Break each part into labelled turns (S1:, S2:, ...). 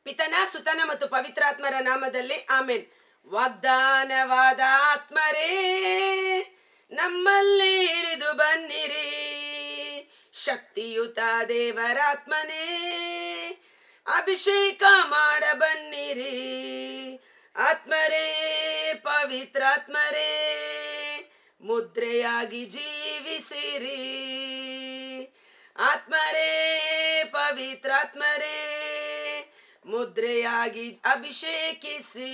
S1: ಪಿತನ ಸುತನ ಮತ್ತು ಪವಿತ್ರಾತ್ಮರ ನಾಮದಲ್ಲಿ ಆಮೇನ್. ವಾಗ್ದಾನವಾದ ಆತ್ಮರೇ ನಮ್ಮಲ್ಲಿ ಇಳಿದು ಬನ್ನಿರಿ, ಶಕ್ತಿಯುತ ದೇವರಾತ್ಮನೇ ಅಭಿಷೇಕ ಮಾಡ ಬನ್ನಿರಿ. ಆತ್ಮರೇ ಪವಿತ್ರಾತ್ಮರೇ ಮುದ್ರೆಯಾಗಿ ಜೀವಿಸಿರಿ. ಆತ್ಮರೇ ಪವಿತ್ರಾತ್ಮರೇ ಮುದ್ರೆಯಾಗಿ ಅಭಿಷೇಕಿಸಿ.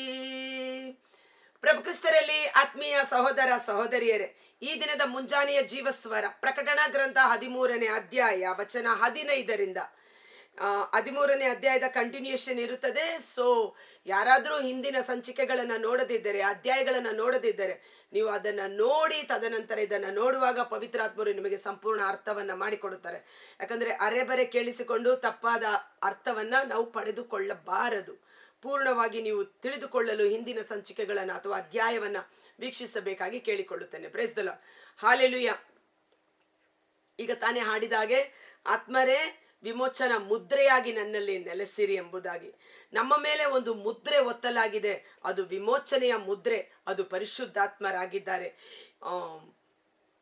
S1: ಪ್ರಭು ಕ್ರಿಸ್ತರಲ್ಲಿ ಆತ್ಮೀಯ ಸಹೋದರ ಸಹೋದರಿಯರೇ, ಈ ದಿನದ ಮುಂಜಾನೆಯ ಜೀವಸ್ವರ ಪ್ರಕಟಣಾ ಗ್ರಂಥ 13ನೇ ಅಧ್ಯಾಯ ವಚನ 15ರಿಂದ 13ನೇ ಅಧ್ಯಾಯದ ಕಂಟಿನ್ಯೂಷನ್ ಇರುತ್ತದೆ. ಸೊ ಯಾರಾದರೂ ಹಿಂದಿನ ಸಂಚಿಕೆಗಳನ್ನು ನೋಡದಿದ್ದರೆ, ಅಧ್ಯಾಯಗಳನ್ನು ನೋಡದಿದ್ದರೆ, ನೀವು ಅದನ್ನು ನೋಡಿ ತದನಂತರ ಇದನ್ನು ನೋಡುವಾಗ ಪವಿತ್ರಾತ್ಮರು ನಿಮಗೆ ಸಂಪೂರ್ಣ ಅರ್ಥವನ್ನ ಮಾಡಿಕೊಡುತ್ತಾರೆ. ಯಾಕಂದ್ರೆ ಅರೆಬರೆ ಕೇಳಿಸಿಕೊಂಡು ತಪ್ಪಾದ ಅರ್ಥವನ್ನ ನಾವು ಪಡೆದುಕೊಳ್ಳಬಾರದು. ಪೂರ್ಣವಾಗಿ ನೀವು ತಿಳಿದುಕೊಳ್ಳಲು ಹಿಂದಿನ ಸಂಚಿಕೆಗಳನ್ನು ಅಥವಾ ಅಧ್ಯಾಯವನ್ನ ವೀಕ್ಷಿಸಬೇಕಾಗಿ ಕೇಳಿಕೊಳ್ಳುತ್ತೇನೆ. Praise the lord. ಹಾಲೆಲೂಯಾ. ಈಗ ತಾನೇ ಹಾಡಿದಾಗೆ ಆತ್ಮರೇ ವಿಮೋಚನ ಮುದ್ರೆಯಾಗಿ ನನ್ನಲ್ಲಿ ನೆಲೆಸಿರಿ ಎಂಬುದಾಗಿ ನಮ್ಮ ಮೇಲೆ ಒಂದು ಮುದ್ರೆ ಒತ್ತಲಾಗಿದೆ. ಅದು ವಿಮೋಚನೆಯ ಮುದ್ರೆ, ಅದು ಪರಿಶುದ್ಧಾತ್ಮರಾಗಿದ್ದಾರೆ.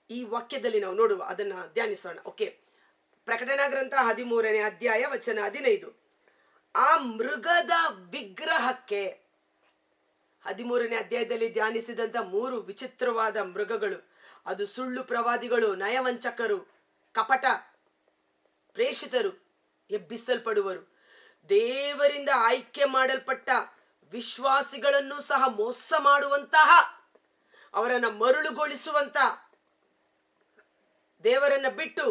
S1: ಈ ವಾಕ್ಯದಲ್ಲಿ ನಾವು ನೋಡುವ, ಅದನ್ನ ಧ್ಯಾನಿಸೋಣ. ಓಕೆ, ಪ್ರಕಟಣಾ ಗ್ರಂಥ 13ನೇ ಅಧ್ಯಾಯ ವಚನ 15. ಆ ಮೃಗದ ವಿಗ್ರಹಕ್ಕೆ, 13ನೇ ಅಧ್ಯಾಯದಲ್ಲಿ ಧ್ಯಾನಿಸಿದಂತ 3 ವಿಚಿತ್ರವಾದ ಮೃಗಗಳು, ಅದು ಸುಳ್ಳು ಪ್ರವಾದಿಗಳು, ನಯವಂಚಕರು, ಕಪಟ ಪ್ರೇಷಿತರು, ಎಬ್ಬಿಸಲ್ಪಡುವರು. ದೇವರಿಂದ ಆಯ್ಕೆ ಮಾಡಲ್ಪಟ್ಟ ವಿಶ್ವಾಸಿಗಳನ್ನು ಸಹ ಮೋಸ ಮಾಡುವಂತಹ, ಅವರನ್ನ ಮರುಳುಗೊಳಿಸುವಂತ, ದೇವರನ್ನ ಬಿಟ್ಟು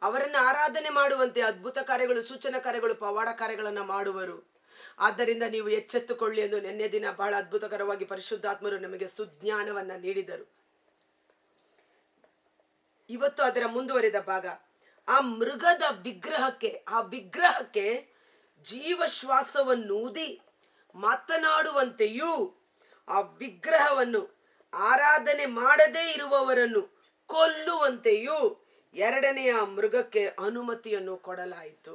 S1: ಅವರನ್ನ ಆರಾಧನೆ ಮಾಡುವಂತೆ ಅದ್ಭುತ ಕಾರ್ಯಗಳು, ಸೂಚನಾ ಕಾರ್ಯಗಳು, ಪವಾಡ ಕಾರ್ಯಗಳನ್ನ ಮಾಡುವರು. ಆದ್ದರಿಂದ ನೀವು ಎಚ್ಚೆತ್ತುಕೊಳ್ಳಿ ಎಂದು ನಿನ್ನೆ ದಿನ ಬಹಳ ಅದ್ಭುತಕರವಾಗಿ ಪರಿಶುದ್ಧಾತ್ಮರು ನಮಗೆ ಸುಜ್ಞಾನವನ್ನ ನೀಡಿದರು. ಇವತ್ತು ಅದರ ಮುಂದುವರಿದ ಭಾಗ. ಆ ಮೃಗದ ವಿಗ್ರಹಕ್ಕೆ, ಆ ವಿಗ್ರಹಕ್ಕೆ ಜೀವಶ್ವಾಸವನ್ನೂದಿ ಮಾತನಾಡುವಂತೆಯೂ, ಆ ವಿಗ್ರಹವನ್ನು ಆರಾಧನೆ ಮಾಡದೇ ಇರುವವರನ್ನು ಕೊಲ್ಲುವಂತೆಯೂ 2ನೆಯ ಮೃಗಕ್ಕೆ ಅನುಮತಿಯನ್ನು ಕೊಡಲಾಯಿತು.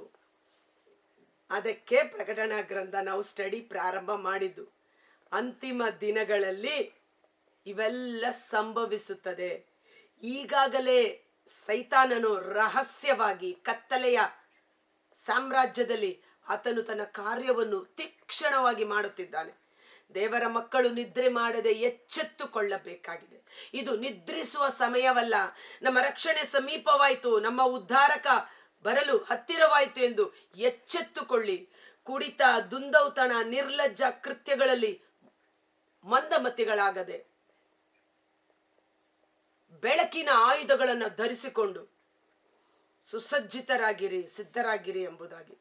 S1: ಅದಕ್ಕೆ ಪ್ರಕಟಣಾ ಗ್ರಂಥ ನಾವು ಸ್ಟಡಿ ಪ್ರಾರಂಭ ಮಾಡಿದ್ದು. ಅಂತಿಮ ದಿನಗಳಲ್ಲಿ ಇವೆಲ್ಲ ಸಂಭವಿಸುತ್ತದೆ. ಈಗಾಗಲೇ ಸೈತಾನನು ರಹಸ್ಯವಾಗಿ ಕತ್ತಲೆಯ ಸಾಮ್ರಾಜ್ಯದಲ್ಲಿ ಆತನು ತನ್ನ ಕಾರ್ಯವನ್ನು ತೀಕ್ಷ್ಣವಾಗಿ ಮಾಡುತ್ತಿದ್ದಾನೆ. ದೇವರ ಮಕ್ಕಳು ನಿದ್ರೆ ಮಾಡದೆ ಎಚ್ಚೆತ್ತುಕೊಳ್ಳಬೇಕಾಗಿದೆ. ಇದು ನಿದ್ರಿಸುವ ಸಮಯವಲ್ಲ. ನಮ್ಮ ರಕ್ಷಣೆ ಸಮೀಪವಾಯಿತು, ನಮ್ಮ ಉದ್ಧಾರಕ ಬರಲು ಹತ್ತಿರವಾಯಿತು ಎಂದು ಎಚ್ಚೆತ್ತುಕೊಳ್ಳಿ. ಕುಡಿತ, ದುಂದೌತಣ, ನಿರ್ಲಜ್ಜ ಕೃತ್ಯಗಳಲ್ಲಿ ಮಂದಮತಿಗಳಾಗದೆ ಬೆಳಕಿನ ಆಯುಧಗಳನ್ನು ಧರಿಸಿಕೊಂಡು ಸುಸಜ್ಜಿತರಾಗಿರಿ, ಸಿದ್ಧರಾಗಿರಿ ಎಂಬುದಾಗಿ.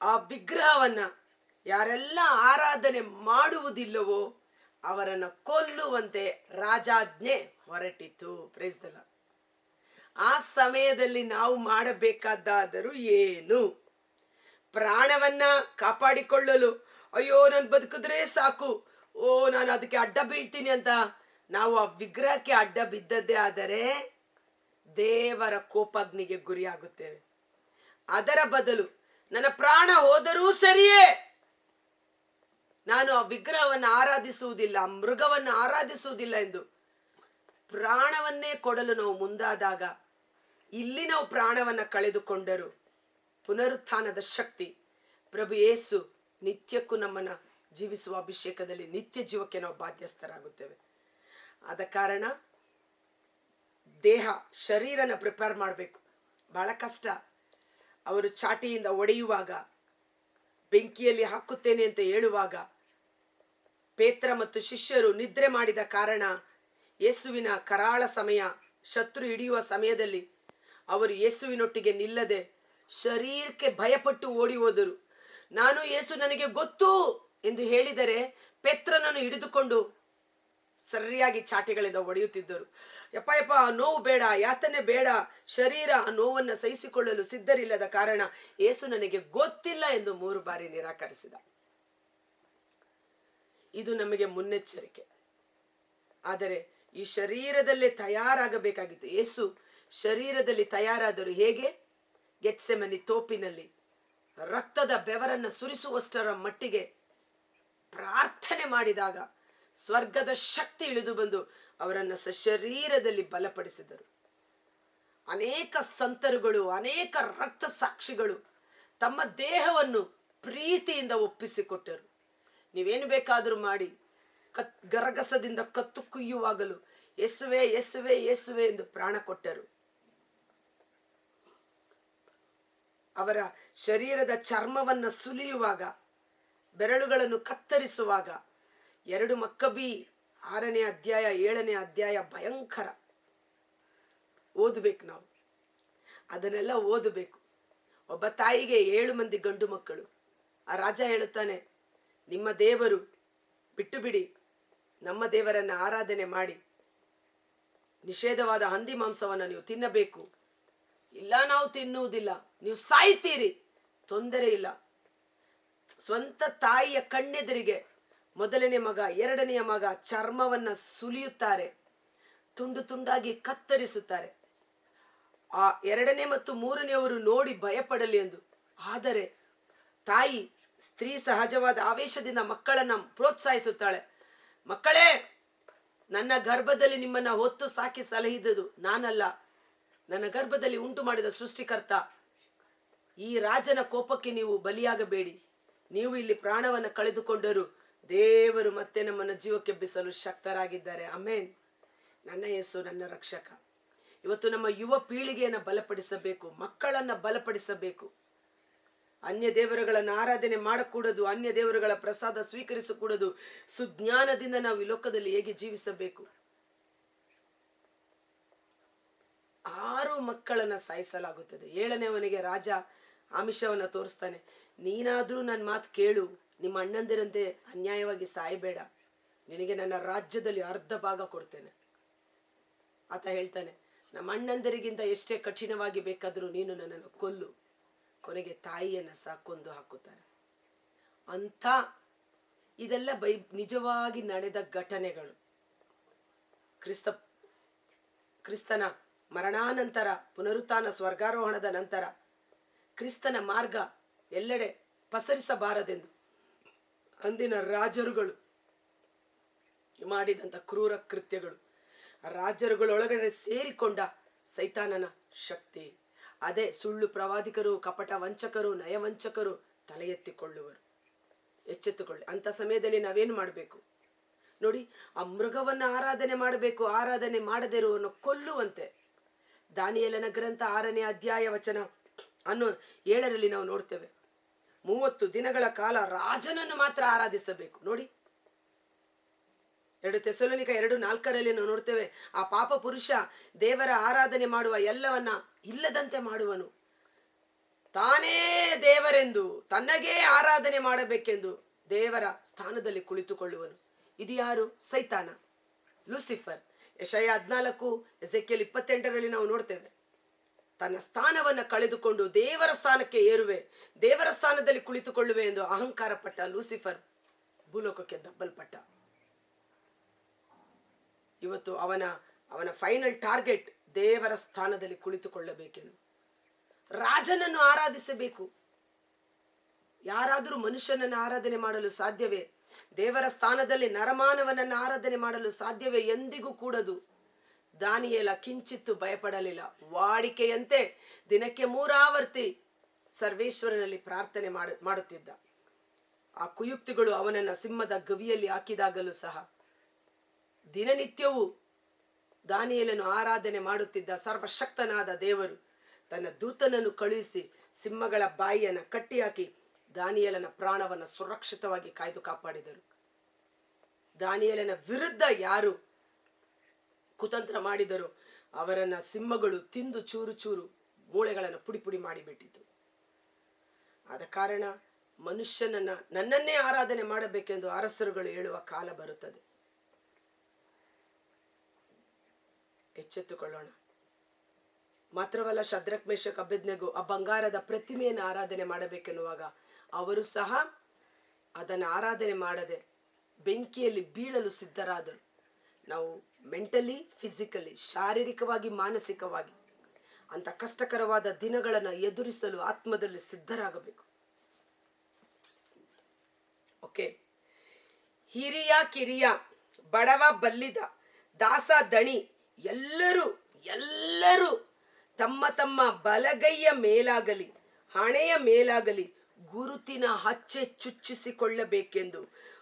S1: ಆ ವಿಗ್ರಹವನ್ನ ಯಾರೆಲ್ಲ ಆರಾಧನೆ ಮಾಡುವುದಿಲ್ಲವೋ ಅವರನ್ನು ಕೊಲ್ಲುವಂತೆ ರಾಜಾಜ್ಞೆ ಹೊರಟಿತು. Praise the lord. ಆ ಸಮಯದಲ್ಲಿ ನಾವು ಮಾಡಬೇಕಾದಾದರೂ ಏನು? ಪ್ರಾಣವನ್ನ ಕಾಪಾಡಿಕೊಳ್ಳಲು, ಅಯ್ಯೋ ನಾನು ಬದುಕಿದ್ರೆ ಸಾಕು, ಓ ನಾನು ಅದಕ್ಕೆ ಅಡ್ಡ ಬೀಳ್ತೀನಿ ಅಂತ ನಾವು ಆ ವಿಗ್ರಹಕ್ಕೆ ಅಡ್ಡ ಬಿದ್ದದ್ದೇ ಆದರೆ ದೇವರ ಕೋಪಾಗ್ನಿಗೆ ಗುರಿಯಾಗುತ್ತೇವೆ. ಅದರ ಬದಲು ನನ್ನ ಪ್ರಾಣ ಹೋದರೂ ಸರಿಯೇ, ನಾನು ಆ ವಿಗ್ರಹವನ್ನು ಆರಾಧಿಸುವುದಿಲ್ಲ, ಮೃಗವನ್ನು ಆರಾಧಿಸುವುದಿಲ್ಲ ಎಂದು ಪ್ರಾಣವನ್ನೇ ಕೊಡಲು ನಾವು ಮುಂದಾದಾಗ, ಇಲ್ಲಿ ನಾವು ಪ್ರಾಣವನ್ನ ಕಳೆದುಕೊಂಡರು ಪುನರುತ್ಥಾನದ ಶಕ್ತಿ ಪ್ರಭು ಯೇಸು ನಿತ್ಯಕ್ಕೂ ನಮ್ಮನ್ನ ಜೀವಿಸುವ ಅಭಿಷೇಕದಲ್ಲಿ ನಿತ್ಯ ಜೀವಕ್ಕೆ ನಾವು ಬಾಧ್ಯಸ್ಥರಾಗುತ್ತೇವೆ. ಆದ ಕಾರಣ ದೇಹ, ಶರೀರನ ಪ್ರಿಪೇರ್ ಮಾಡಬೇಕು. ಬಹಳ ಕಷ್ಟ. ಅವರು ಚಾಟಿಯಿಂದ ಒಡೆಯುವಾಗ, ಬೆಂಕಿಯಲ್ಲಿ ಹಾಕುತ್ತೇನೆ ಅಂತ ಹೇಳುವಾಗ, ಪೇತ್ರ ಮತ್ತು ಶಿಷ್ಯರು ನಿದ್ರೆ ಮಾಡಿದ ಕಾರಣ ಯೇಸುವಿನ ಕರಾಳ ಸಮಯ, ಶತ್ರು ಹಿಡಿಯುವ ಸಮಯದಲ್ಲಿ ಅವರು ಯೇಸುವಿನೊಟ್ಟಿಗೆ ನಿಲ್ಲದೆ ಶರೀರಕ್ಕೆ ಭಯಪಟ್ಟು ಓಡಿ ಹೋದರು. ನಾನು ಯೇಸು ನನಗೆ ಗೊತ್ತು ಎಂದು ಹೇಳಿದರೆ ಪೇತ್ರನನ್ನು ಹಿಡಿದುಕೊಂಡು ಸರಿಯಾಗಿ ಚಾಟಿಗಳಿಂದ ಒಡೆಯುತ್ತಿದ್ದರು. ಯಪ್ಪ ನೋವು ಬೇಡ, ಯಾತನೆ ಬೇಡ, ಶರೀರ ಆ ನೋವನ್ನು ಸಹಿಸಿಕೊಳ್ಳಲು ಸಿದ್ಧರಿಲ್ಲದ ಕಾರಣ ಯೇಸು ನನಗೆ ಗೊತ್ತಿಲ್ಲ ಎಂದು 3 ಬಾರಿ ನಿರಾಕರಿಸಿದ. ಇದು ನಮಗೆ ಮುನ್ನೆಚ್ಚರಿಕೆ. ಆದರೆ ಈ ಶರೀರದಲ್ಲೇ ತಯಾರಾಗಬೇಕಾಗಿತ್ತು. ಯೇಸು ಶರೀರದಲ್ಲಿ ತಯಾರಾದರು. ಹೇಗೆ? ಗೆತ್ಸೆಮನಿ ತೋಪಿನಲ್ಲಿ ರಕ್ತದ ಬೆವರನ್ನು ಸುರಿಸುವಷ್ಟರ ಮಟ್ಟಿಗೆ ಪ್ರಾರ್ಥನೆ ಮಾಡಿದಾಗ ಸ್ವರ್ಗದ ಶಕ್ತಿ ಇಳಿದು ಬಂದು ಅವರನ್ನು ಸಶರೀರದಲ್ಲಿ ಬಲಪಡಿಸಿದರು. ಅನೇಕ ಸಂತರುಗಳು, ಅನೇಕ ರಕ್ತ ಸಾಕ್ಷಿಗಳು ತಮ್ಮ ದೇಹವನ್ನು ಪ್ರೀತಿಯಿಂದ ಒಪ್ಪಿಸಿಕೊಟ್ಟರು. ನೀವೇನು ಬೇಕಾದರೂ ಮಾಡಿ, ಗರಗಸದಿಂದ ಕತ್ತು ಕುಯ್ಯುವಾಗಲೂ ಯೇಸುವೆ ಯೇಸುವೆ ಯೇಸುವೆ ಎಂದು ಪ್ರಾಣ ಕೊಟ್ಟರು. ಅವರ ಶರೀರದ ಚರ್ಮವನ್ನು ಸುಲಿಯುವಾಗ, ಬೆರಳುಗಳನ್ನು ಕತ್ತರಿಸುವಾಗ 2 ಮಕ್ಕಬಿ 6ನೇ ಅಧ್ಯಾಯ 7ನೇ ಅಧ್ಯಾಯ ಭಯಂಕರ. ಓದಬೇಕು ನಾವು, ಅದನ್ನೆಲ್ಲ ಓದಬೇಕು. ಒಬ್ಬ ತಾಯಿಗೆ 7 ಮಂದಿ ಗಂಡು ಮಕ್ಕಳು. ಆ ರಾಜ ಹೇಳುತ್ತಾನೆ, ನಿಮ್ಮ ದೇವರು ಬಿಟ್ಟು ಬಿಡಿ, ನಮ್ಮ ದೇವರನ್ನ ಆರಾಧನೆ ಮಾಡಿ, ನಿಷೇಧವಾದ ಹಂದಿ ಮಾಂಸವನ್ನು ನೀವು ತಿನ್ನಬೇಕು. ಇಲ್ಲ, ನಾವು ತಿನ್ನುವುದಿಲ್ಲ, ನೀವು ಸಾಯ್ತೀರಿ, ತೊಂದರೆ ಇಲ್ಲ. ಸ್ವಂತ ತಾಯಿಯ ಕಣ್ಣೆದುರಿಗೆ 1ನೇ ಮಗ 2ನೆಯ ಮಗ ಚರ್ಮವನ್ನ ಸುಲಿಯುತ್ತಾರೆ, ತುಂಡು ತುಂಡಾಗಿ ಕತ್ತರಿಸುತ್ತಾರೆ. ಆ 2ನೇ ಮತ್ತು 3ನೇವರು ನೋಡಿ ಭಯಪಡಲಿ ಎಂದು. ಆದರೆ ತಾಯಿ ಸ್ತ್ರೀ ಸಹಜವಾದ ಆವೇಶದಿಂದ ಮಕ್ಕಳನ್ನ ಪ್ರೋತ್ಸಾಹಿಸುತ್ತಾಳೆ. ಮಕ್ಕಳೇ, ನನ್ನ ಗರ್ಭದಲ್ಲಿ ನಿಮ್ಮನ್ನ ಹೊತ್ತು ಸಾಕಿ ಸಲಹಿದುದು ನಾನಲ್ಲ, ನನ್ನ ಗರ್ಭದಲ್ಲಿ ಉಂಟು ಮಾಡಿದ ಸೃಷ್ಟಿಕರ್ತ. ಈ ರಾಜನ ಕೋಪಕ್ಕೆ ನೀವು ಬಲಿಯಾಗಬೇಡಿ. ನೀವು ಇಲ್ಲಿ ಪ್ರಾಣವನ್ನು ಕಳೆದುಕೊಂಡರೂ ದೇವರು ಮತ್ತೆ ನಮ್ಮನ್ನು ಜೀವಕ್ಕೆಬ್ಬಿಸಲು ಶಕ್ತರಾಗಿದ್ದಾರೆ. ಆಮೆನ್. ನನ್ನ ಯೇಸು ನನ್ನ ರಕ್ಷಕ. ಇವತ್ತು ನಮ್ಮ ಯುವ ಪೀಳಿಗೆಯನ್ನು ಬಲಪಡಿಸಬೇಕು, ಮಕ್ಕಳನ್ನ ಬಲಪಡಿಸಬೇಕು. ಅನ್ಯ ದೇವರುಗಳನ್ನು ಆರಾಧನೆ ಮಾಡಕೂಡದು, ಅನ್ಯ ದೇವರುಗಳ ಪ್ರಸಾದ ಸ್ವೀಕರಿಸಕೂಡದು. ಸುಜ್ಞಾನದಿಂದ ನಾವು ಈ ಲೋಕದಲ್ಲಿ ಹೇಗೆ ಜೀವಿಸಬೇಕು. 6 ಮಕ್ಕಳನ್ನ ಸಾಯಿಸಲಾಗುತ್ತದೆ. 7ನೇವನಿಗೆ ರಾಜ ಆಮಿಷವನ್ನ ತೋರಿಸ್ತಾನೆ, ನೀನಾದ್ರೂ ನನ್ನ ಮಾತು ಕೇಳು, ನಿಮ್ಮ ಅಣ್ಣಂದಿರಂತೆ ಅನ್ಯಾಯವಾಗಿ ಸಾಯಬೇಡ, ನಿನಗೆ ನನ್ನ ರಾಜ್ಯದಲ್ಲಿ ಅರ್ಧ ಭಾಗ ಕೊಡ್ತೇನೆ. ಆತ ಹೇಳ್ತಾನೆ, ನಮ್ಮ ಅಣ್ಣಂದರಿಗಿಂತ ಎಷ್ಟೇ ಕಠಿಣವಾಗಿ ಬೇಕಾದರೂ ನೀನು ನನ್ನನ್ನು ಕೊಲ್ಲು. ಕೊನೆಗೆ ತಾಯಿಯನ್ನ ಸಹ ಕೊಂದು ಹಾಕುತ್ತಾರೆ. ಅಂತ ಇದೆಲ್ಲ ನಿಜವಾಗಿ ನಡೆದ ಘಟನೆಗಳು. ಕ್ರಿಸ್ತನ ಮರಣಾನಂತರ, ಪುನರುತ್ಥಾನ, ಸ್ವರ್ಗಾರೋಹಣದ ನಂತರ ಕ್ರಿಸ್ತನ ಮಾರ್ಗ ಎಲ್ಲೆಡೆ ಪಸರಿಸಬಾರದೆಂದು ಅಂದಿನ ರಾಜರುಗಳು ಮಾಡಿದಂಥ ಕ್ರೂರ ಕೃತ್ಯಗಳು, ರಾಜರುಗಳೊಳಗಡೆ ಸೇರಿಕೊಂಡ ಸೈತಾನನ ಶಕ್ತಿ. ಅದೇ ಸುಳ್ಳು ಪ್ರವಾದಿಕರು, ಕಪಟ ವಂಚಕರು, ನಯವಂಚಕರು ತಲೆ ಎತ್ತಿಕೊಳ್ಳುವರು. ಎಚ್ಚೆತ್ತುಕೊಳ್ಳಿ. ಅಂಥ ಸಮಯದಲ್ಲಿ ನಾವೇನು ಮಾಡಬೇಕು ನೋಡಿ, ಆ ಮೃಗವನ್ನು ಆರಾಧನೆ ಮಾಡಬೇಕು. ಆರಾಧನೆ ಮಾಡದೇ ಇರುವವನು ಕೊಲ್ಲುವಂತೆ. ದಾನಿಯೇಲನ ಗ್ರಂಥ 6ನೇ ಅಧ್ಯಾಯ ವಚನ 7ರಲ್ಲಿ ನಾವು ನೋಡ್ತೇವೆ. 30 ದಿನಗಳ ಕಾಲ ರಾಜನನ್ನು ಮಾತ್ರ ಆರಾಧಿಸಬೇಕು. ನೋಡಿ, 2 ಥೆಸಲೋನಿಕ 2:4ರಲ್ಲಿ ನಾವು ನೋಡ್ತೇವೆ, ಆ ಪಾಪ ಪುರುಷ ದೇವರ ಆರಾಧನೆ ಮಾಡುವ ಎಲ್ಲವನ್ನ ಇಲ್ಲದಂತೆ ಮಾಡುವನು. ತಾನೇ ದೇವರೆಂದು, ತನ್ನಗೇ ಆರಾಧನೆ ಮಾಡಬೇಕೆಂದು ದೇವರ ಸ್ಥಾನದಲ್ಲಿ ಕುಳಿತುಕೊಳ್ಳುವನು. ಇದು ಯಾರು? ಸೈತಾನ, ಲೂಸಿಫರ್. ಯೆಶಾಯ 14, ಎಜೆಕಿಯೇಲ್ 28ರಲ್ಲಿ ನಾವು ನೋಡ್ತೇವೆ. ತನ್ನ ಸ್ಥಾನವನ್ನು ಕಳೆದುಕೊಂಡು ದೇವರ ಸ್ಥಾನಕ್ಕೆ ಏರುವೆ, ದೇವರ ಸ್ಥಾನದಲ್ಲಿ ಕುಳಿತುಕೊಳ್ಳುವೆ ಎಂದು ಅಹಂಕಾರ ಪಟ್ಟ ಲೂಸಿಫರ್ ಭೂಲೋಕಕ್ಕೆ ದಬ್ಬಲ್ಪಟ್ಟ. ಇವತ್ತು ಅವನ ಫೈನಲ್ ಟಾರ್ಗೆಟ್ ದೇವರ ಸ್ಥಾನದಲ್ಲಿ ಕುಳಿತುಕೊಳ್ಳಬೇಕೆಂದು. ರಾಜನನ್ನು ಆರಾಧಿಸಬೇಕು. ಯಾರಾದರೂ ಮನುಷ್ಯನನ್ನು ಆರಾಧನೆ ಮಾಡಲು ಸಾಧ್ಯವೇ? ದೇವರ ಸ್ಥಾನದಲ್ಲಿ ನರಮಾನವನನ್ನು ಆರಾಧನೆ ಮಾಡಲು ಸಾಧ್ಯವೇ? ಎಂದಿಗೂ ಕೂಡದು. ದಾನಿಯೇಲ ಕಿಂಚಿತ್ತು ಭಯಪಡಲಿಲ್ಲ. ವಾಡಿಕೆಯಂತೆ ದಿನಕ್ಕೆ 3 ಆವರ್ತಿ ಸರ್ವೇಶ್ವರನಲ್ಲಿ ಪ್ರಾರ್ಥನೆ ಮಾಡುತ್ತಿದ್ದ. ಆ ಕುಯುಕ್ತಿಗಳು ಅವನನ್ನ ಸಿಂಹದ ಗವಿಯಲ್ಲಿ ಹಾಕಿದಾಗಲೂ ಸಹ ದಿನನಿತ್ಯವೂ ದಾನಿಯೇಲನು ಆರಾಧನೆ ಮಾಡುತ್ತಿದ್ದ ಸರ್ವಶಕ್ತನಾದ ದೇವರು ತನ್ನ ದೂತನನ್ನು ಕಳುಹಿಸಿ ಸಿಂಹಗಳ ಬಾಯಿಯನ್ನು ಕಟ್ಟಿಹಾಕಿ ದಾನಿಯೇಲನ ಪ್ರಾಣವನ್ನು ಸುರಕ್ಷಿತವಾಗಿ ಕಾಯ್ದು ಕಾಪಾಡಿದರು. ದಾನಿಯೇಲನ ವಿರುದ್ಧ ಯಾರು ಕುತಂತ್ರ ಮಾಡಿದರು ಅವರನ್ನ ಸಿಂಹಗಳು ತಿಂದು ಚೂರು ಚೂರು ಮೂಳೆಗಳನ್ನು ಪುಡಿ ಪುಡಿ ಮಾಡಿಬಿಟ್ಟಿತು. ಆದ ಕಾರಣ ನನ್ನನ್ನೇ ಆರಾಧನೆ ಮಾಡಬೇಕೆಂದು ಅರಸರುಗಳು ಹೇಳುವ ಕಾಲ ಬರುತ್ತದೆ. ಎಚ್ಚೆತ್ತುಕೊಳ್ಳೋಣ. ಮಾತ್ರವಲ್ಲ, ಶದ್ರಕ್, ಮೇಷಕ್, ಅಬೇದ್ನೆಗೋ ಆ ಬಂಗಾರದ ಪ್ರತಿಮೆಯನ್ನು ಆರಾಧನೆ ಮಾಡಬೇಕೆನ್ನುವಾಗ ಅವರು ಸಹ ಅದನ್ನು ಆರಾಧನೆ ಮಾಡದೆ ಬೆಂಕಿಯಲ್ಲಿ ಬೀಳಲು ಸಿದ್ಧರಾದರು. ನಾವು ಮೆಂಟಲಿ, ಫಿಸಿಕಲಿ, ಶಾರೀರಿಕವಾಗಿ, ಮಾನಸಿಕವಾಗಿ ಅಂತ ಕಷ್ಟಕರವಾದ ದಿನಗಳನ್ನು ಎದುರಿಸಲು ಆತ್ಮದಲ್ಲಿ ಸಿದ್ಧರಾಗಬೇಕು. ಓಕೆ. ಹಿರಿಯ ಕಿರಿಯ, ಬಡವ ಬಲ್ಲಿದ, ದಾಸ ದಣಿ ಎಲ್ಲರೂ ತಮ್ಮ ತಮ್ಮ ಬಲಗೈಯ ಮೇಲಾಗಲಿ ಹಣೆಯ ಮೇಲಾಗಲಿ ಗುರುತಿನ ಹಚ್ಚೆ ಚುಚ್ಚಿಸಿಕೊಳ್ಳಬೇಕೆಂದು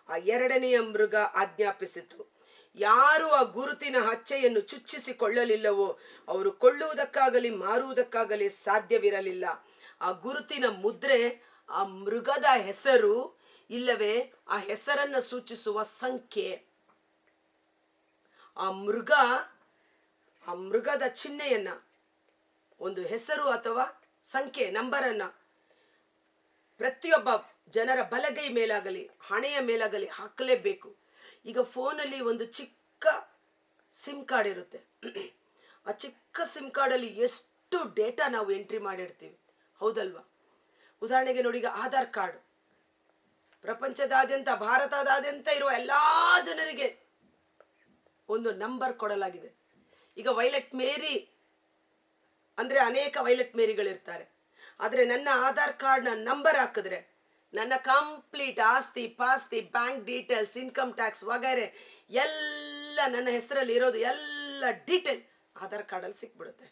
S1: ಆ ಎರಡನೆಯ ಮೃಗ ಆಜ್ಞಾಪಿಸಿತು. ಯಾರು ಆ ಗುರುತಿನ ಹಚ್ಚೆಯನ್ನು ಚುಚ್ಚಿಸಿಕೊಳ್ಳಲಿಲ್ಲವೋ ಅವರು ಕೊಳ್ಳುವುದಕ್ಕಾಗಲಿ ಮಾರುವುದಕ್ಕಾಗಲಿ ಸಾಧ್ಯವಿರಲಿಲ್ಲ. ಆ ಗುರುತಿನ ಮುದ್ರೆ ಆ ಮೃಗದ ಹೆಸರು, ಇಲ್ಲವೇ ಆ ಹೆಸರನ್ನ ಸೂಚಿಸುವ ಸಂಖ್ಯೆ. ಆ ಮೃಗದ ಚಿಹ್ನೆಯನ್ನ, ಒಂದು ಹೆಸರು ಅಥವಾ ಸಂಖ್ಯೆ, ನಂಬರನ್ನ ಪ್ರತಿಯೊಬ್ಬ ಜನರ ಬಲಗೈ ಮೇಲಾಗಲಿ ಹಣೆಯ ಮೇಲಾಗಲಿ ಹಾಕಲೇಬೇಕು. ಈಗ ಫೋನಲ್ಲಿ ಒಂದು ಚಿಕ್ಕ ಸಿಮ್ ಕಾರ್ಡ್ ಇರುತ್ತೆ. ಆ ಚಿಕ್ಕ ಸಿಮ್ ಕಾರ್ಡಲ್ಲಿ ಎಷ್ಟು ಡೇಟಾ ನಾವು ಎಂಟ್ರಿ ಮಾಡಿರ್ತೀವಿ, ಹೌದಲ್ವಾ? ಉದಾಹರಣೆಗೆ ನೋಡಿ, ಈಗ ಆಧಾರ್ ಕಾರ್ಡ್ ಪ್ರಪಂಚದಾದ್ಯಂತ, ಭಾರತದಾದ್ಯಂತ ಇರುವ ಎಲ್ಲಾ ಜನರಿಗೆ ಒಂದು ನಂಬರ್ ಕೊಡಲಾಗಿದೆ. ಈಗ ವೈಲೆಟ್ ಮೇರಿ ಅಂದ್ರೆ ಅನೇಕ ವೈಲೆಟ್ ಮೇರಿಗಳಿರ್ತಾರೆ. ಆದ್ರೆ ನನ್ನ ಆಧಾರ್ ಕಾರ್ಡ್ನ ನಂಬರ್ ಹಾಕಿದ್ರೆ ನನ್ನ ಕಂಪ್ಲೀಟ್ ಆಸ್ತಿ ಪಾಸ್ತಿ, ಬ್ಯಾಂಕ್ ಡೀಟೇಲ್ಸ್, ಇನ್ಕಮ್ ಟ್ಯಾಕ್ಸ್ ವಗೈರೆ ಎಲ್ಲ ನನ್ನ ಹೆಸರಲ್ಲಿ ಇರೋದು ಎಲ್ಲ ಡೀಟೇಲ್ ಆಧಾರ್ ಕಾರ್ಡಲ್ಲಿ ಸಿಕ್ಬಿಡುತ್ತೆ,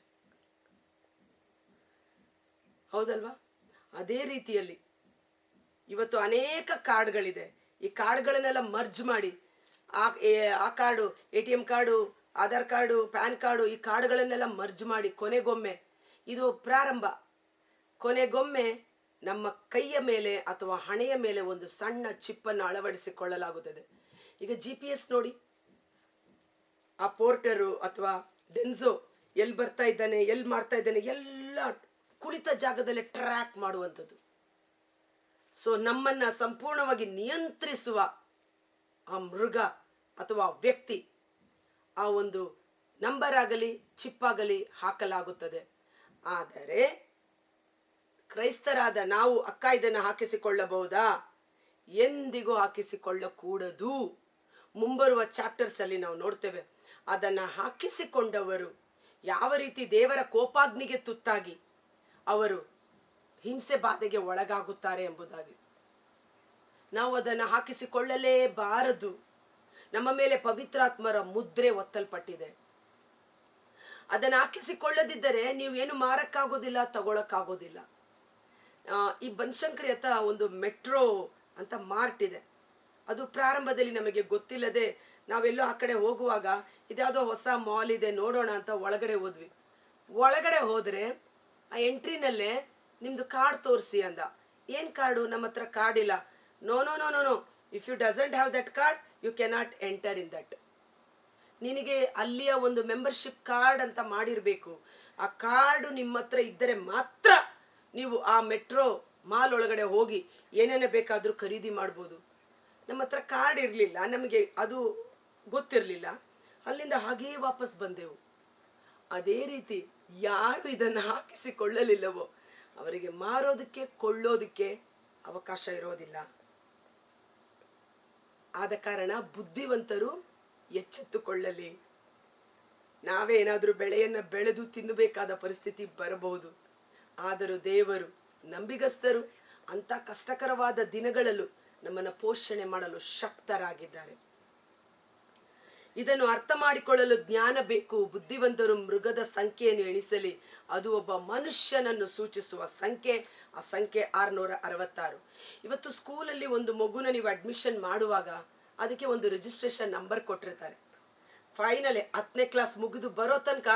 S1: ಹೌದಲ್ವಾ? ಅದೇ ರೀತಿಯಲ್ಲಿ ಇವತ್ತು ಅನೇಕ ಕಾರ್ಡ್ಗಳಿದೆ. ಈ ಕಾರ್ಡ್ಗಳನ್ನೆಲ್ಲ ಮರ್ಜ್ ಮಾಡಿ ಆ card, ATM card, Aadhaar card, PAN card, ಈ ಕಾರ್ಡ್ಗಳನ್ನೆಲ್ಲ ಮರ್ಜ್ ಮಾಡಿ ಕೊನೆಗೊಮ್ಮೆ ಇದು ಪ್ರಾರಂಭ, ಕೊನೆಗೊಮ್ಮೆ ನಮ್ಮ ಕೈಯ ಮೇಲೆ ಅಥವಾ ಹಣೆಯ ಮೇಲೆ ಒಂದು ಸಣ್ಣ ಚಿಪ್ಪನ್ನು ಅಳವಡಿಸಿಕೊಳ್ಳಲಾಗುತ್ತದೆ. ಈಗ GPS ನೋಡಿ, ಆ ಪೋರ್ಟರು ಅಥವಾ ಡೆನ್ಸೋ ಎಲ್ಲಿ ಬರ್ತಾ ಇದ್ದಾನೆ, ಎಲ್ಲಿ ಮಾಡ್ತಾ ಇದ್ದಾನೆ, ಎಲ್ಲ ಕುಳಿತ ಜಾಗದಲ್ಲೇ ಟ್ರ್ಯಾಕ್ ಮಾಡುವಂಥದ್ದು. ಸೊ ನಮ್ಮನ್ನ ಸಂಪೂರ್ಣವಾಗಿ ನಿಯಂತ್ರಿಸುವ ಆ ಮೃಗ ಅಥವಾ ವ್ಯಕ್ತಿ, ಆ ಒಂದು ನಂಬರ್ ಆಗಲಿ ಚಿಪ್ ಆಗಲಿ ಹಾಕಲಾಗುತ್ತದೆ. ಆದರೆ ಕ್ರೈಸ್ತರಾದ ನಾವು ಅಕ್ಕ ಇದನ್ನು ಹಾಕಿಸಿಕೊಳ್ಳಬಹುದಾ? ಎಂದಿಗೂ ಹಾಕಿಸಿಕೊಳ್ಳಕೂಡದು. ಮುಂಬರುವ ಚಾಪ್ಟರ್ಸ್ ಅಲ್ಲಿ ನಾವು ನೋಡ್ತೇವೆ, ಅದನ್ನ ಹಾಕಿಸಿಕೊಂಡವರು ಯಾವ ರೀತಿ ದೇವರ ಕೋಪಾಗ್ನಿಗೆ ತುತ್ತಾಗಿ ಅವರು ಹಿಂಸೆ ಬಾಧೆಗೆ ಒಳಗಾಗುತ್ತಾರೆ ಎಂಬುದಾಗಿ. ನಾವು ಅದನ್ನು ಹಾಕಿಸಿಕೊಳ್ಳಲೇಬಾರದು. ನಮ್ಮ ಮೇಲೆ ಪವಿತ್ರಾತ್ಮರ ಮುದ್ರೆ ಒತ್ತಲ್ಪಟ್ಟಿದೆ. ಅದನ್ನು ಹಾಕಿಸಿಕೊಳ್ಳದಿದ್ದರೆ ನೀವು ಏನು ಮಾರಕ್ಕಾಗೋದಿಲ್ಲ, ತಗೊಳಕ್ಕಾಗೋದಿಲ್ಲ. ಈ ಬನಶಂಕರಿ ಹತ್ರ ಒಂದು ಮೆಟ್ರೋ ಅಂತ ಮಾರ್ಟ್ ಇದೆ. ಅದು ಪ್ರಾರಂಭದಲ್ಲಿ ನಮಗೆ ಗೊತ್ತಿಲ್ಲದೆ ನಾವೆಲ್ಲೋ ಆ ಕಡೆ ಹೋಗುವಾಗ ಇದ್ಯಾವುದೋ ಹೊಸ ಮಾಲ್ ಇದೆ ನೋಡೋಣ ಅಂತ ಒಳಗಡೆ ಹೋದ್ವಿ. ಒಳಗಡೆ ಹೋದ್ರೆ ಆ ಎಂಟ್ರಿನಲ್ಲೇ ನಿಮ್ದು ಕಾರ್ಡ್ ತೋರಿಸಿ ಅಂದ. ಏನ್ ಕಾರ್ಡು? ನಮ್ಮ ಹತ್ರ ಕಾರ್ಡ್ ಇಲ್ಲ. No no no no no, if you doesn't have that card you cannot enter in that. ನಿನಗೆ ಅಲ್ಲಿಯ ಒಂದು ಮೆಂಬರ್ಶಿಪ್ ಕಾರ್ಡ್ ಅಂತ ಮಾಡಿರ್ಬೇಕು. ಆ ಕಾರ್ಡು ನಿಮ್ಮ ಹತ್ರ ಇದ್ದರೆ ಮಾತ್ರ ನೀವು ಆ ಮೆಟ್ರೋ ಮಾಲ್ ಒಳಗಡೆ ಹೋಗಿ ಏನೇನೇ ಬೇಕಾದರೂ ಖರೀದಿ ಮಾಡ್ಬೋದು. ನಮ್ಮ ಹತ್ರ ಕಾರ್ಡ್ ಇರಲಿಲ್ಲ, ನಮಗೆ ಅದು ಗೊತ್ತಿರಲಿಲ್ಲ. ಅಲ್ಲಿಂದ ಹಾಗೇ ವಾಪಸ್ ಬಂದೆವು. ಅದೇ ರೀತಿ ಯಾರು ಇದನ್ನು ಹಾಕಿಸಿಕೊಳ್ಳಲಿಲ್ಲವೋ ಅವರಿಗೆ ಮಾರೋದಕ್ಕೆ ಕೊಳ್ಳೋದಕ್ಕೆ ಅವಕಾಶ ಇರೋದಿಲ್ಲ. ಆದ ಕಾರಣ ಬುದ್ಧಿವಂತರು ಎಚ್ಚೆತ್ತುಕೊಳ್ಳಲಿ. ನಾವೇ ಏನಾದರೂ ಬೆಳೆಯನ್ನು ಬೆಳೆದು ತಿನ್ನಬೇಕಾದ ಪರಿಸ್ಥಿತಿ ಬರಬಹುದು. ಆದರೂ ದೇವರು ನಂಬಿಗಸ್ತರು. ಅಂಥ ಕಷ್ಟಕರವಾದ ದಿನಗಳಲ್ಲೂ ನಮ್ಮನ್ನು ಪೋಷಣೆ ಮಾಡಲು ಶಕ್ತರಾಗಿದ್ದಾರೆ. ಇದನ್ನು ಅರ್ಥ ಮಾಡಿಕೊಳ್ಳಲು ಜ್ಞಾನ ಬೇಕು. ಬುದ್ಧಿವಂತರು ಮೃಗದ ಸಂಖ್ಯೆಯನ್ನು ಎಣಿಸಲಿ. ಅದು ಒಬ್ಬ ಮನುಷ್ಯನನ್ನು ಸೂಚಿಸುವ ಸಂಖ್ಯೆ. ಆ ಸಂಖ್ಯೆ 666. ಇವತ್ತು ಸ್ಕೂಲಲ್ಲಿ ಒಂದು ಮಗುನ ನೀವು ಅಡ್ಮಿಷನ್ ಮಾಡುವಾಗ ಅದಕ್ಕೆ ಒಂದು ರಿಜಿಸ್ಟ್ರೇಷನ್ ನಂಬರ್ ಕೊಟ್ಟಿರ್ತಾರೆ. ಫೈನಲಿ 10ನೇ ಕ್ಲಾಸ್ ಮುಗಿದು ಬರೋ ತನಕ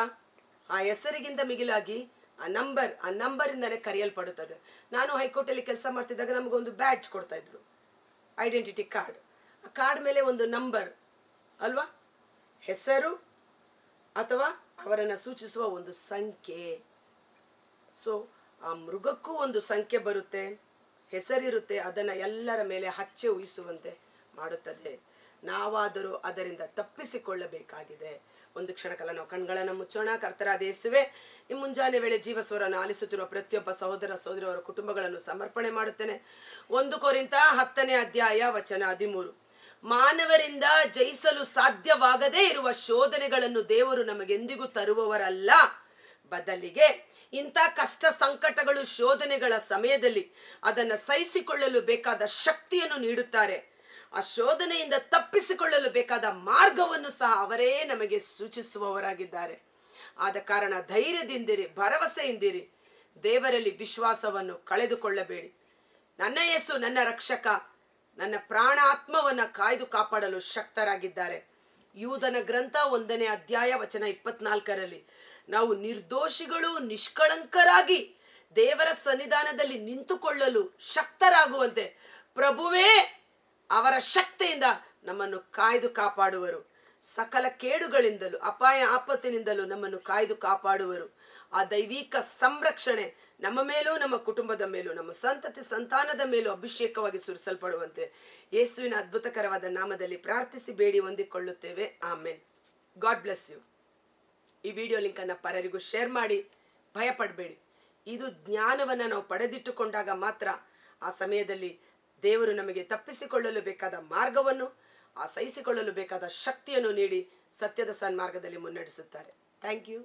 S1: ಆ ಹೆಸರಿಗಿಂತ ಮಿಗಿಲಾಗಿ ಆ ನಂಬರಿಂದನೇ ಕರೆಯಲ್ಪಡುತ್ತದೆ. ನಾನು ಹೈಕೋರ್ಟಲ್ಲಿ ಕೆಲಸ ಮಾಡ್ತಿದ್ದಾಗ ನಮಗೊಂದು ಬ್ಯಾಡ್ಜ್ ಕೊಡ್ತಾ ಇದ್ರು, ಐಡೆಂಟಿಟಿ ಕಾರ್ಡ್. ಆ ಕಾರ್ಡ್ ಮೇಲೆ ಒಂದು ನಂಬರ್ ಅಲ್ವಾ, ಹೆಸರು ಅಥವಾ ಅವರನ್ನು ಸೂಚಿಸುವ ಒಂದು ಸಂಖ್ಯೆ. ಸೊ ಆ ಮೃಗಕ್ಕೂ ಒಂದು ಸಂಖ್ಯೆ ಬರುತ್ತೆ, ಹೆಸರಿರುತ್ತೆ. ಅದನ್ನು ಎಲ್ಲರ ಮೇಲೆ ಹಚ್ಚೆ ಊಹಿಸುವಂತೆ ಮಾಡುತ್ತದೆ. ನಾವಾದರೂ ಅದರಿಂದ ತಪ್ಪಿಸಿಕೊಳ್ಳಬೇಕಾಗಿದೆ. ಒಂದು ಕ್ಷಣಕಾಲ ನಾವು ಕಣ್ಗಳನ್ನು ಮುಚ್ಚೋಣ. ಕರ್ತರಾದ ಯೇಸುವೇ, ಈ ಮುಂಜಾನೆ ವೇಳೆ ಜೀವಸ್ವರನ್ನು ಆಲಿಸುತ್ತಿರುವ ಪ್ರತಿಯೊಬ್ಬ ಸಹೋದರ ಸಹೋದರಿಯವರ ಕುಟುಂಬಗಳನ್ನು ಸಮರ್ಪಣೆ ಮಾಡುತ್ತೇನೆ. 1 ಕೊರಿಂಥ 10ನೇ ಅಧ್ಯಾಯ ವಚನ 13. ಮಾನವರಿಂದ ಜಯಿಸಲು ಸಾಧ್ಯವಾಗದೇ ಇರುವ ಶೋಧನೆಗಳನ್ನು ದೇವರು ನಮಗೆಂದಿಗೂ ತರುವವರಲ್ಲ, ಬದಲಿಗೆ ಇಂಥ ಕಷ್ಟ ಸಂಕಟಗಳು ಶೋಧನೆಗಳ ಸಮಯದಲ್ಲಿ ಅದನ್ನು ಸಹಿಸಿಕೊಳ್ಳಲು ಬೇಕಾದ ಶಕ್ತಿಯನ್ನು ನೀಡುತ್ತಾರೆ. ಆ ಶೋಧನೆಯಿಂದ ತಪ್ಪಿಸಿಕೊಳ್ಳಲು ಬೇಕಾದ ಮಾರ್ಗವನ್ನು ಸಹ ಅವರೇ ನಮಗೆ ಸೂಚಿಸುವವರಾಗಿದ್ದಾರೆ. ಆದ ಕಾರಣ ಧೈರ್ಯದಿಂದಿರಿ, ಭರವಸೆಯಿಂದಿರಿ, ದೇವರಲ್ಲಿ ವಿಶ್ವಾಸವನ್ನು ಕಳೆದುಕೊಳ್ಳಬೇಡಿ. ನನ್ನ ಯೇಸು ನನ್ನ ರಕ್ಷಕ, ನನ್ನ ಪ್ರಾಣ ಆತ್ಮವನ್ನು ಕಾಯ್ದು ಕಾಪಾಡಲು ಶಕ್ತರಾಗಿದ್ದಾರೆ. ಯೂದನ ಗ್ರಂಥ 1ನೇ ಅಧ್ಯಾಯ ವಚನ 24ರಲ್ಲಿ ನಾವು ನಿರ್ದೋಷಿಗಳು ನಿಷ್ಕಳಂಕರಾಗಿ ದೇವರ ಸನ್ನಿಧಾನದಲ್ಲಿ ನಿಂತುಕೊಳ್ಳಲು ಶಕ್ತರಾಗುವಂತೆ ಪ್ರಭುವೇ ಅವರ ಶಕ್ತಿಯಿಂದ ನಮ್ಮನ್ನು ಕಾಯ್ದು ಕಾಪಾಡುವರು. ಸಕಲ ಕೇಡುಗಳಿಂದಲೂ ಅಪಾಯ ಆಪತ್ತಿನಿಂದಲೂ ನಮ್ಮನ್ನು ಕಾಯ್ದು ಕಾಪಾಡುವರು. ಆ ದೈವಿಕ ಸಂರಕ್ಷಣೆ ನಮ್ಮ ಮೇಲೂ, ನಮ್ಮ ಕುಟುಂಬದ ಮೇಲೂ, ನಮ್ಮ ಸಂತತಿ ಸಂತಾನದ ಮೇಲೂ ಅಭಿಷೇಕವಾಗಿ ಸುರಿಸಲ್ಪಡುವಂತೆ ಯೇಸುವಿನ ಅದ್ಭುತಕರವಾದ ನಾಮದಲ್ಲಿ ಪ್ರಾರ್ಥಿಸಿ ಬೇಡಿ ಹೊಂದಿಕೊಳ್ಳುತ್ತೇವೆ. ಆಮೇನ್. God bless you. ಈ ವಿಡಿಯೋ ಲಿಂಕನ್ನು ಪರರಿಗೂ ಶೇರ್ ಮಾಡಿ. ಭಯಪಡಬೇಡಿ. ಇದು ಜ್ಞಾನವನ್ನು ನಾವು ಪಡೆದಿಟ್ಟುಕೊಂಡಾಗ ಮಾತ್ರ ಆ ಸಮಯದಲ್ಲಿ ದೇವರು ನಮಗೆ ತಪ್ಪಿಸಿಕೊಳ್ಳಲು ಬೇಕಾದ ಮಾರ್ಗವನ್ನು, ಸಹಿಸಿಕೊಳ್ಳಲು ಬೇಕಾದ ಶಕ್ತಿಯನ್ನು ನೀಡಿ ಸತ್ಯದ ಸನ್ಮಾರ್ಗದಲ್ಲಿ ಮುನ್ನಡೆಸುತ್ತಾರೆ. Thank you.